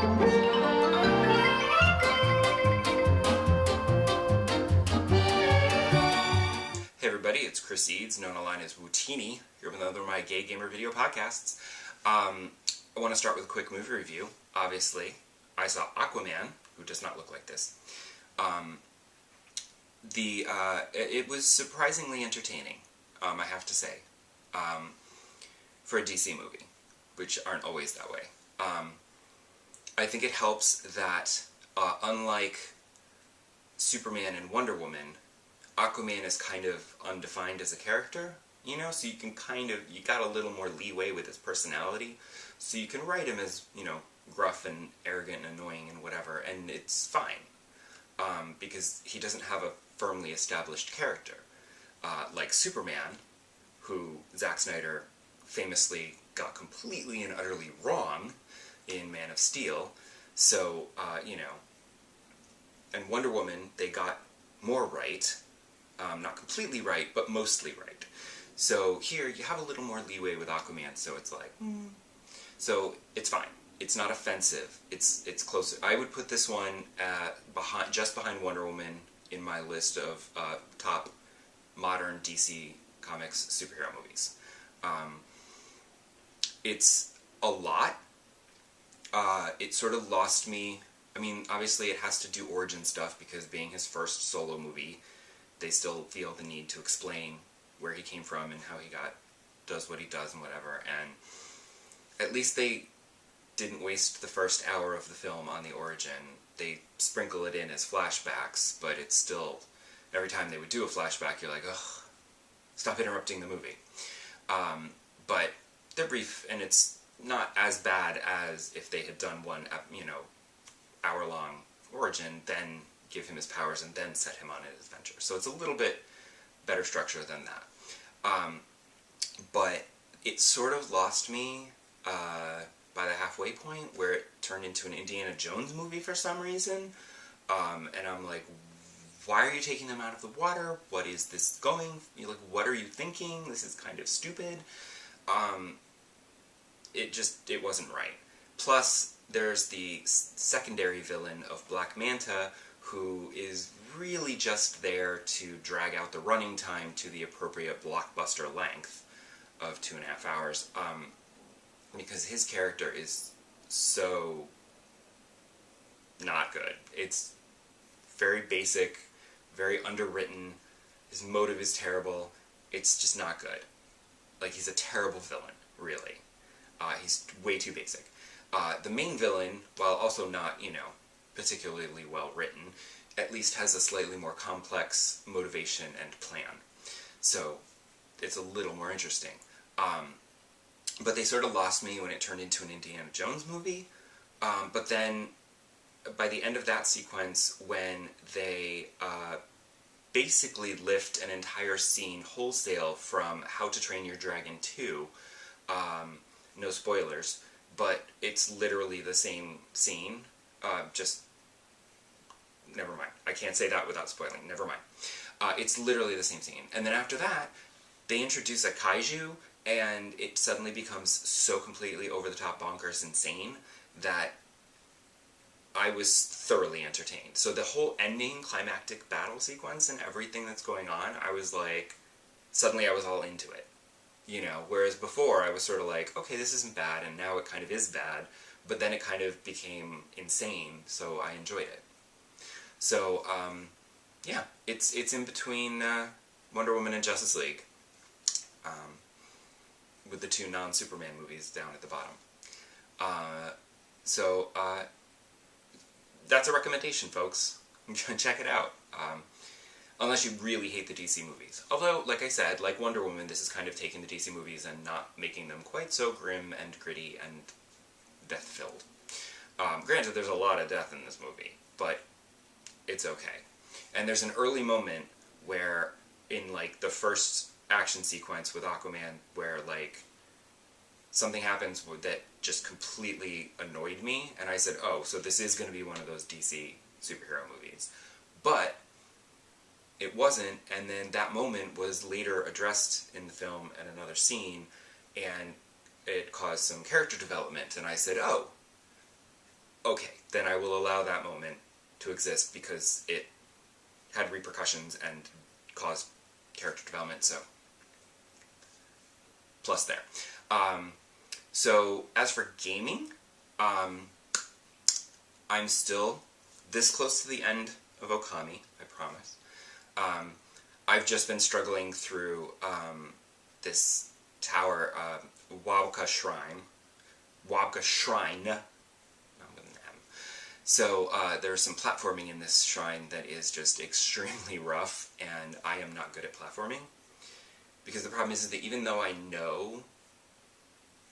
Hey everybody, it's Chris Eads, known online as Wootini, here with another of my Gay Gamer video podcasts. I want to start with a quick movie review. Obviously, I saw Aquaman, who does not look like this. It was surprisingly entertaining, I have to say, for a DC movie, which aren't always that way. I think it helps that, unlike Superman and Wonder Woman, Aquaman is kind of undefined as a character, you know, so you can you got a little more leeway with his personality, so you can write him as, you know, gruff and arrogant and annoying and whatever, and it's fine, because he doesn't have a firmly established character, like Superman, who Zack Snyder famously got completely and utterly wrong in Man of Steel, so, you know, and Wonder Woman, they got more right. Not completely right, but mostly right. So here, you have a little more leeway with Aquaman, so it's like, So it's fine. It's not offensive. It's closer. I would put this one just behind Wonder Woman in my list of top modern DC Comics superhero movies. It's a lot. It sort of lost me. I mean, obviously it has to do origin stuff, because being his first solo movie, they still feel the need to explain where he came from and how he does what he does and whatever, and at least they didn't waste the first hour of the film on the origin. They sprinkle it in as flashbacks, but it's still, every time they would do a flashback, you're like, ugh, stop interrupting the movie. But they're brief, and it's not as bad as if they had done one, you know, hour-long origin, then give him his powers, and then set him on his adventure. So it's a little bit better structure than that. But it sort of lost me by the halfway point, where it turned into an Indiana Jones movie for some reason. And I'm like, why are you taking them out of the water? What is this going? You're like, what are you thinking? This is kind of stupid. It wasn't right. Plus, there's the secondary villain of Black Manta, who is really just there to drag out the running time to the appropriate blockbuster length of 2.5 hours, because his character is so not good. It's very basic, very underwritten, his motive is terrible, it's just not good. Like, he's a terrible villain, really. He's way too basic. The main villain, while also not, you know, particularly well written, at least has a slightly more complex motivation and plan. So it's a little more interesting. But they sort of lost me when it turned into an Indiana Jones movie. But then, by the end of that sequence, when they basically lift an entire scene wholesale from How to Train Your Dragon 2, no spoilers, but it's literally the same scene, just, never mind. I can't say that without spoiling, never mind. It's literally the same scene. And then after that, they introduce a kaiju, and it suddenly becomes so completely over-the-top bonkers insane that I was thoroughly entertained. So the whole ending climactic battle sequence and everything that's going on, I was like, suddenly I was all into it. You know, whereas before I was sort of like, okay, this isn't bad, and now it kind of is bad, but then it kind of became insane, so I enjoyed it. So, yeah, it's in between Wonder Woman and Justice League, with the two non-Superman movies down at the bottom. That's a recommendation, folks. Check it out. Unless you really hate the DC movies. Although, like I said, like Wonder Woman, this is kind of taking the DC movies and not making them quite so grim and gritty and death-filled. Granted, there's a lot of death in this movie, but it's okay. And there's an early moment where, in, like, the first action sequence with Aquaman, where, like, something happens that just completely annoyed me, and I said, oh, so this is going to be one of those DC superhero movies. But it wasn't, and then that moment was later addressed in the film in another scene, and it caused some character development, and I said, oh, okay, then I will allow that moment to exist because it had repercussions and caused character development, so plus there. So as for gaming, I'm still this close to the end of Okami, I promise. I've just been struggling through this tower, Wabka Shrine. Wabka Shrine. With an M. So there's some platforming in this shrine that is just extremely rough, and I am not good at platforming. Because the problem is that even though I know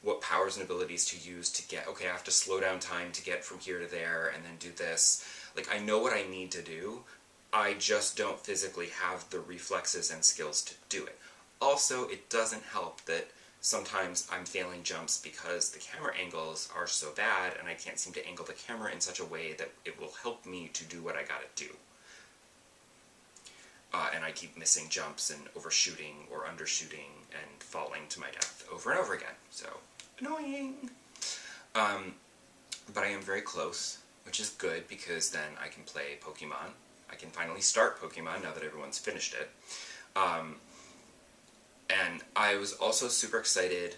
what powers and abilities to use to get, okay, I have to slow down time to get from here to there and then do this. Like, I know what I need to do, I just don't physically have the reflexes and skills to do it. Also, it doesn't help that sometimes I'm failing jumps because the camera angles are so bad and I can't seem to angle the camera in such a way that it will help me to do what I gotta do. And I keep missing jumps and overshooting or undershooting and falling to my death over and over again. So, annoying! But I am very close, which is good because then I can play Pokemon. I can finally start Pokemon now that everyone's finished it. And I was also super excited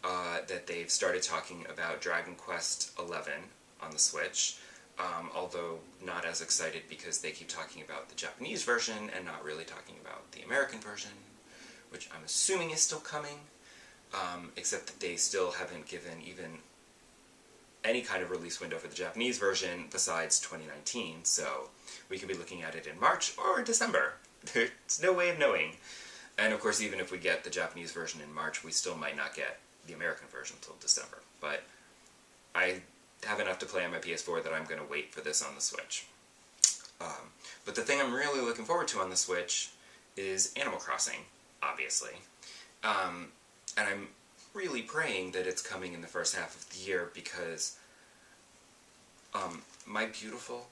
that they've started talking about Dragon Quest XI on the Switch. Although not as excited because they keep talking about the Japanese version and not really talking about the American version, which I'm assuming is still coming, except that they still haven't given even any kind of release window for the Japanese version besides 2019, so we could be looking at it in March or December. There's no way of knowing. And of course, even if we get the Japanese version in March, we still might not get the American version until December. But I have enough to play on my PS4 that I'm going to wait for this on the Switch. But the thing I'm really looking forward to on the Switch is Animal Crossing, obviously. And I'm really praying that it's coming in the first half of the year because my beautiful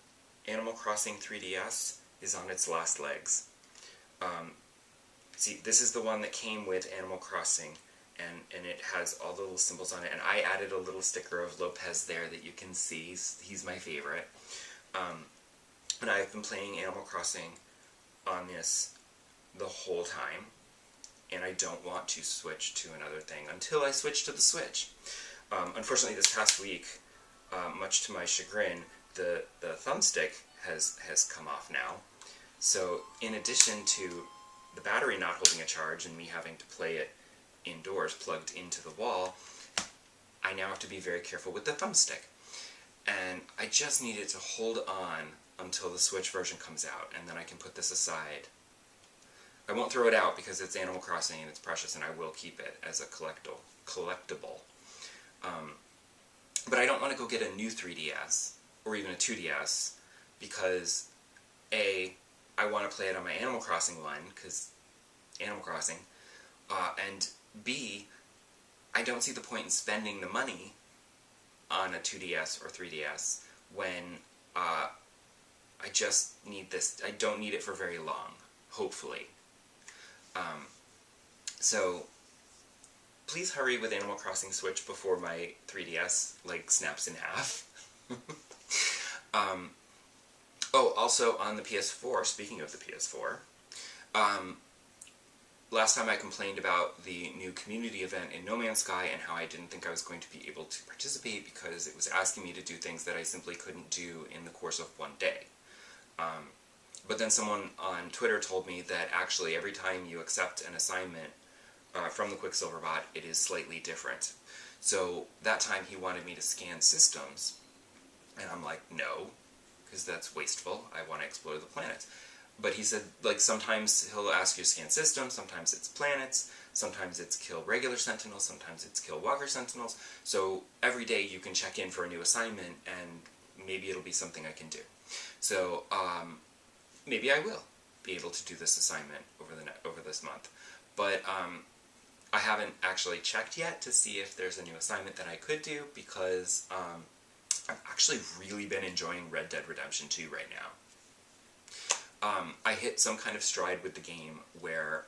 Animal Crossing 3DS is on its last legs. See, this is the one that came with Animal Crossing, and it has all the little symbols on it, and I added a little sticker of Lopez there that you can see. He's my favorite. And I've been playing Animal Crossing on this the whole time, and I don't want to switch to another thing until I switch to the Switch. Unfortunately, this past week, much to my chagrin, the thumbstick has come off now. So in addition to the battery not holding a charge and me having to play it indoors plugged into the wall, I now have to be very careful with the thumbstick. And I just need it to hold on until the Switch version comes out, and then I can put this aside. I won't throw it out because it's Animal Crossing and it's precious, and I will keep it as a collectible. But I don't want to go get a new 3DS, or even a 2DS, because A, I want to play it on my Animal Crossing one, because Animal Crossing, and B, I don't see the point in spending the money on a 2DS or 3DS when I just need this. I don't need it for very long, hopefully. So please hurry with Animal Crossing Switch before my 3DS, like, snaps in half. Oh, also on the PS4, speaking of the PS4, last time I complained about the new community event in No Man's Sky and how I didn't think I was going to be able to participate because it was asking me to do things that I simply couldn't do in the course of one day. But then someone on Twitter told me that actually every time you accept an assignment from the Quicksilver bot, it is slightly different. So that time he wanted me to scan systems, and I'm like, no, because that's wasteful. I want to explore the planets. But he said, like, sometimes he'll ask you to scan systems, sometimes it's planets, sometimes it's kill regular sentinels, sometimes it's kill walker sentinels. So every day you can check in for a new assignment, and maybe it'll be something I can do. So maybe I will be able to do this assignment over this month. But I haven't actually checked yet to see if there's a new assignment that I could do, because I've actually really been enjoying Red Dead Redemption 2 right now. I hit some kind of stride with the game where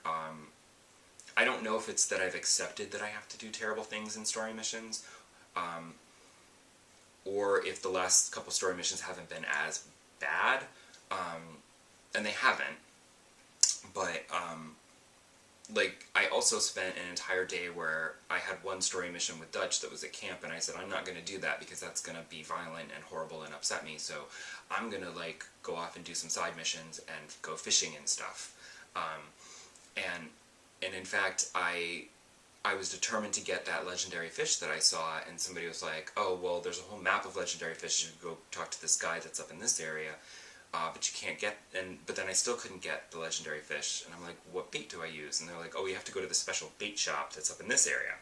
I don't know if it's that I've accepted that I have to do terrible things in story missions, or if the last couple story missions haven't been as bad, and they haven't, but, like, I also spent an entire day where I had one story mission with Dutch that was at camp, and I said, I'm not going to do that because that's going to be violent and horrible and upset me, so I'm going to, like, go off and do some side missions and go fishing and stuff. And in fact, I was determined to get that legendary fish that I saw, and somebody was like, oh, well, there's a whole map of legendary fish, you can go talk to this guy that's up in this area. But you can't get, but then I still couldn't get the legendary fish, and I'm like, what bait do I use? And they're like, oh, you have to go to the special bait shop that's up in this area.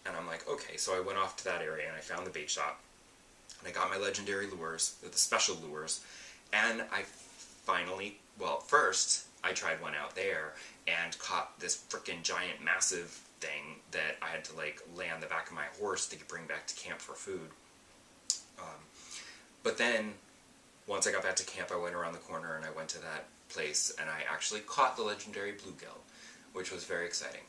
And I'm like, okay, so I went off to that area, and I found the bait shop, and I got my legendary lures, the special lures, and I finally, well, first, I tried one out there, and caught this frickin' giant, massive thing that I had to, like, lay on the back of my horse to bring back to camp for food. But then, once I got back to camp, I went around the corner and I went to that place, and I actually caught the legendary bluegill, which was very exciting.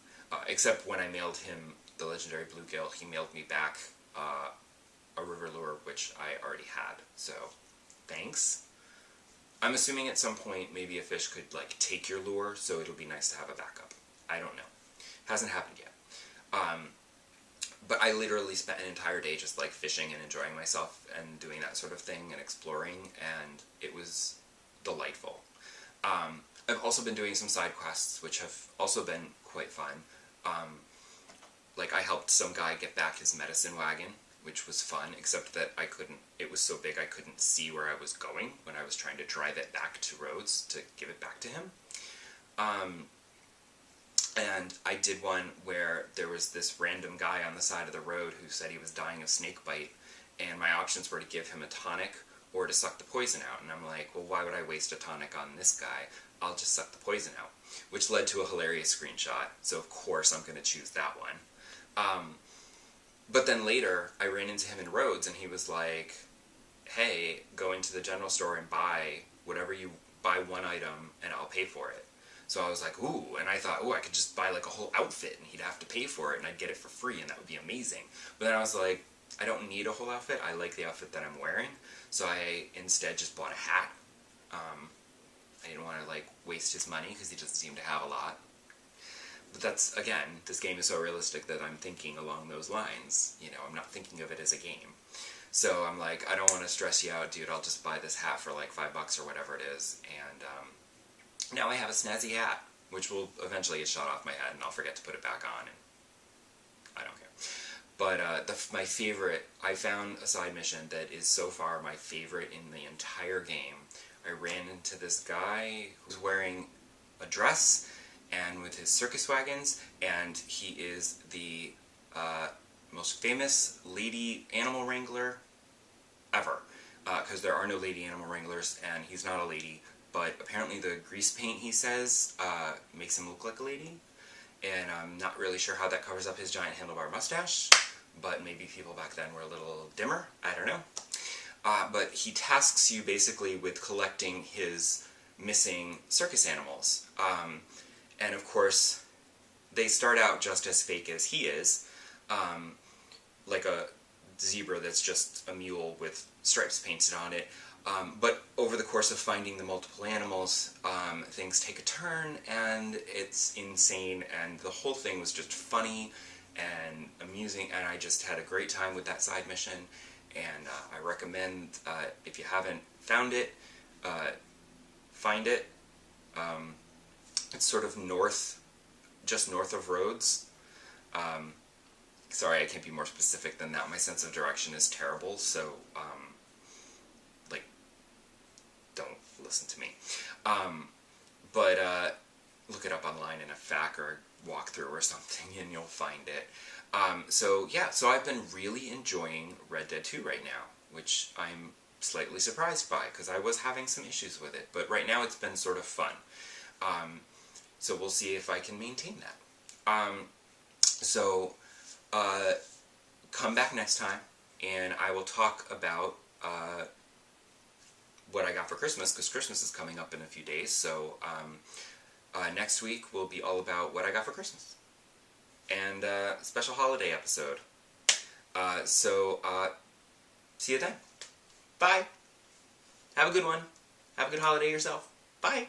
Except when I mailed him the legendary bluegill, he mailed me back a river lure, which I already had. So, thanks. I'm assuming at some point maybe a fish could, like, take your lure, so it'll be nice to have a backup. I don't know. Hasn't happened yet. But I literally spent an entire day just, like, fishing and enjoying myself and doing that sort of thing and exploring, and it was delightful. I've also been doing some side quests, which have also been quite fun. Like, I helped some guy get back his medicine wagon, which was fun, except that I couldn't, it was so big I couldn't see where I was going when I was trying to drive it back to Rhodes to give it back to him. And I did one where there was this random guy on the side of the road who said he was dying of snake bite, and my options were to give him a tonic or to suck the poison out. And I'm like, well, why would I waste a tonic on this guy? I'll just suck the poison out. Which led to a hilarious screenshot, so of course I'm going to choose that one. But then later, I ran into him in Rhodes, and he was like, hey, go into the general store and buy whatever you, buy one item, and I'll pay for it. So I was like, ooh, and I thought, ooh, I could just buy like a whole outfit and he'd have to pay for it and I'd get it for free and that would be amazing. But then I was like, I don't need a whole outfit, I like the outfit that I'm wearing. So I instead just bought a hat. I didn't want to like waste his money because he doesn't seem to have a lot. But that's, again, this game is so realistic that I'm thinking along those lines. You know, I'm not thinking of it as a game. So I'm like, I don't want to stress you out, dude, I'll just buy this hat for like $5 or whatever it is. And, now I have a snazzy hat, which will eventually get shot off my head, and I'll forget to put it back on, and I don't care. But my favorite, I found a side mission that is so far my favorite in the entire game. I ran into this guy who's wearing a dress and with his circus wagons, and he is the most famous lady animal wrangler ever. Because there are no lady animal wranglers, and he's not a lady. But apparently the grease paint, he says, makes him look like a lady. And I'm not really sure how that covers up his giant handlebar mustache, but maybe people back then were a little dimmer, I don't know. But he tasks you basically with collecting his missing circus animals. And of course, they start out just as fake as he is, like a zebra that's just a mule with stripes painted on it. But over the course of finding the multiple animals, things take a turn, and it's insane, and the whole thing was just funny and amusing, and I just had a great time with that side mission, and I recommend, if you haven't found it, find it. It's sort of north, just north of Rhodes. Sorry, I can't be more specific than that. My sense of direction is terrible, so, like, don't listen to me. But look it up online in a FAQ or walkthrough or something and you'll find it. So yeah, so I've been really enjoying Red Dead 2 right now, which I'm slightly surprised by because I was having some issues with it, but right now it's been sort of fun. So we'll see if I can maintain that. Come back next time and I will talk about what I got for Christmas, because Christmas is coming up in a few days, so next week will be all about what I got for Christmas. And special holiday episode. See you then. Bye. Have a good one. Have a good holiday yourself. Bye.